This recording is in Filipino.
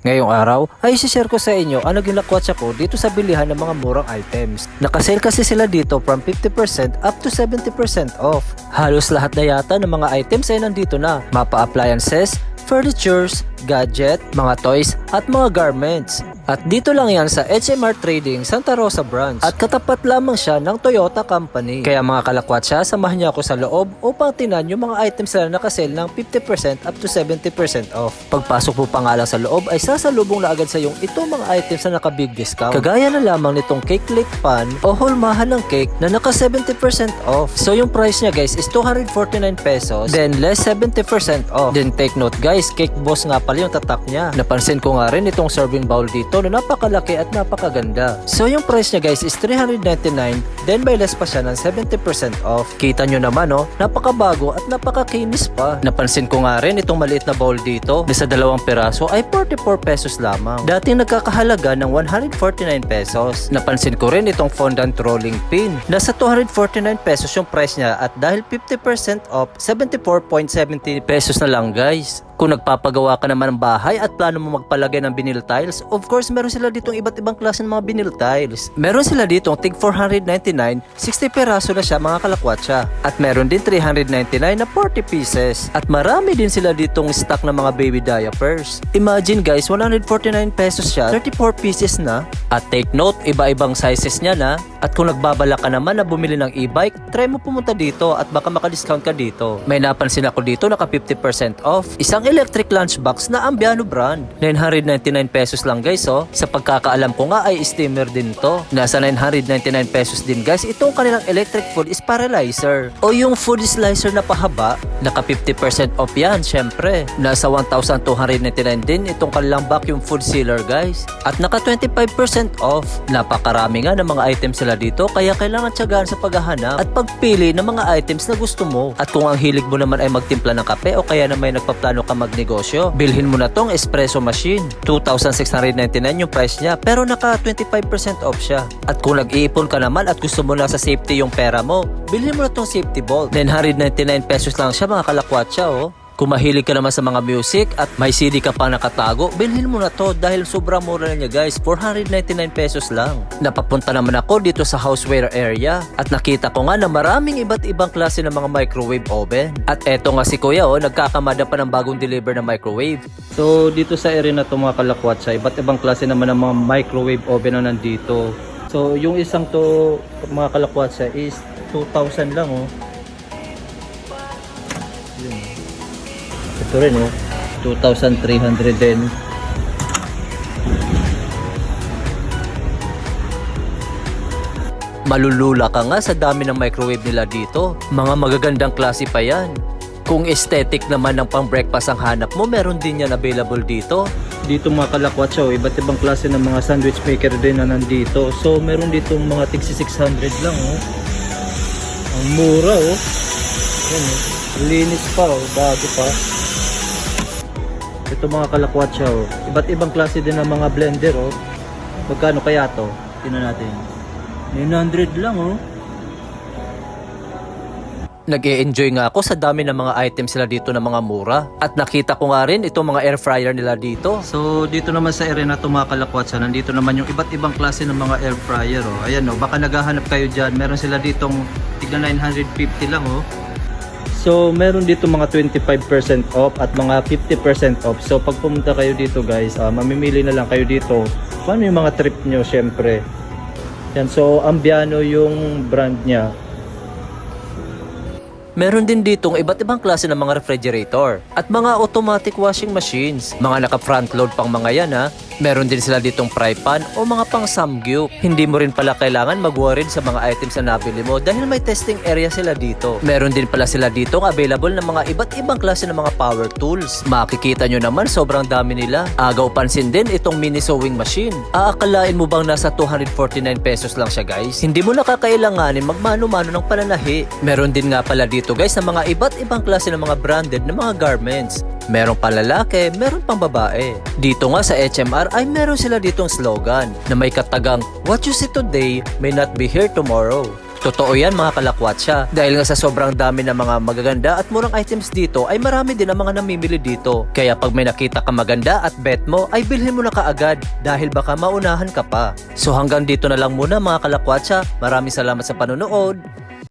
Ngayong araw ay isi-share ko sa inyo ang naging lakwatsa ko dito sa bilihan ng mga murang items. Nakasale kasi sila dito from 50% up to 70% off. Halos lahat na yata ng mga items ay nandito na. Mapa appliances, furnitures, gadget, mga toys at mga garments. At dito lang yan sa HMR Trading Santa Rosa branch. At katapat lamang siya ng Toyota Company. Kaya mga kalakwatsa, samahan niyo ako sa loob upang tinan yung mga items na nakasale ng 50% up to 70% off. Pagpasok mo pa nga lang sa loob ay sasalubong na agad sa yung itong mga items na naka big discount. Kagaya na lamang nitong cake lick pan o hulmahan ng cake na naka 70% off. So yung price niya guys is 249 pesos. Then less 70% off. Then take note guys, Cake Boss nga pala yung tatak niya. Napansin ko nga rin itong serving bowl dito na napakalaki at napakaganda. So yung price niya guys is 399, then may less pa siya ng 70% off. Kita nyo naman napakabago at napakakinis pa. Napansin ko nga rin itong maliit na bowl dito na sa 2 piraso ay 44 pesos lamang. Dating nagkakahalaga ng 149 pesos. Napansin ko rin itong fondant rolling pin. Nasa 249 pesos yung price niya at dahil 50% off, 74.70 pesos na lang guys. Kung nagpapagawa ka naman ng bahay at plano mo magpalagay ng vinyl tiles, of course meron sila ditong iba't ibang klase ng mga vinyl tiles. Meron sila ditong tig 499, 60 peraso na siya mga kalakwatsa. At meron din 399 na 40 pieces. At marami din sila ditong stock ng mga baby diapers. Imagine guys, 149 pesos siya, 34 pieces na. At take note, iba-ibang sizes niya na. At kung nagbabala ka naman na bumili ng e-bike, try mo pumunta dito at baka maka-discount ka dito. May napansin ako dito naka 50% off. Isang electric lunchbox na Ambiano brand. 999 pesos lang guys Sa pagkakaalam ko nga ay steamer din to. Nasa 999 pesos din guys. Itong kanilang electric food is paralyzer. O yung food slicer na pahaba, naka 50% off yan syempre. Nasa 1,299 din itong kanilang vacuum food sealer guys. At naka 25% off. Napakarami nga ng mga items sila dito kaya kailangan tiyagaan sa paghahanap at pagpili ng mga items na gusto mo. At kung ang hilig mo naman ay magtimpla ng kape o kaya na may nagpaplano ka magnegosyo, bilhin mo na tong espresso machine. 2,699 yung price niya pero naka 25% off siya. At kung nag-iipon ka naman at gusto mo na sa safety yung pera mo, bilhin mo na tong safety bolt. 999 pesos lang siya mga kalakwatsa Kung mahilig ka naman sa mga music at may CD ka pa nakatago, bilhin mo na to dahil sobrang mura na niya guys, 499 pesos lang. Napapunta naman ako dito sa houseware area at nakita ko nga na maraming iba't ibang klase ng mga microwave oven. At eto nga si kuya nagkakamada pa ng bagong deliver na microwave. So dito sa area na to mga kalakwatsa, iba't ibang klase naman ng mga microwave oven na nandito. So yung isang to mga kalakwatsa is 2,000 lang Yun. Ito rin 2,300 din. Malulula ka nga sa dami ng microwave nila dito. Mga magagandang klase pa yan. Kung aesthetic naman ng pang breakfast ang hanap mo, meron din yan available dito. Dito mga kalakwatsa iba't ibang klase ng mga sandwich maker din na nandito. So meron dito mga tigsi 600 lang Ang mura Yan linis pa bago pa. Ito mga kalakwatsa iba't ibang klase din ng mga blender Magkano kaya to? Tingnan natin. 900 lang Nag-e-enjoy nga ako sa dami ng mga items sila dito na mga mura. At nakita ko nga rin itong mga air fryer nila dito. So dito naman sa area na ito mga kalakwatsa, nandito naman yung iba't ibang klase ng mga air fryer Ayan baka naghahanap kayo dyan. Meron sila ditong tigna 950 lang So meron dito mga 25% off at mga 50% off. So pag pumunta kayo dito guys, mamimili na lang kayo dito. Paano yung mga trip nyo syempre. Yan, so Ambiano yung brand niya. Meron din ditong iba't ibang klase ng mga refrigerator at mga automatic washing machines. Mga naka front load pang mga yan Meron din sila ditong fry pan o mga pang samgyup. Hindi mo rin pala kailangan mag-worried sa mga items na nabili mo dahil may testing area sila dito. Meron din pala sila ditong available na mga iba't ibang klase ng mga power tools. Makikita nyo naman sobrang dami nila. Agaw pansin din itong mini sewing machine. Aakalain mo bang nasa 249 pesos lang siya guys? Hindi mo nakakailanganin magmano-mano ng pananahi. Meron din nga pala dito guys na mga iba't ibang klase ng mga branded na mga garments. Meron pa lalaki, meron pang babae. Dito nga sa HMR ay meron sila ditong slogan na may katagang, "What you see today may not be here tomorrow." Totoo yan mga kalakwatsa. Dahil nga sa sobrang dami ng mga magaganda at murang items dito ay marami din ang mga namimili dito. Kaya pag may nakita ka maganda at bet mo ay bilhin mo na kaagad dahil baka maunahan ka pa. So hanggang dito na lang muna mga kalakwatsa. Maraming salamat sa panonood.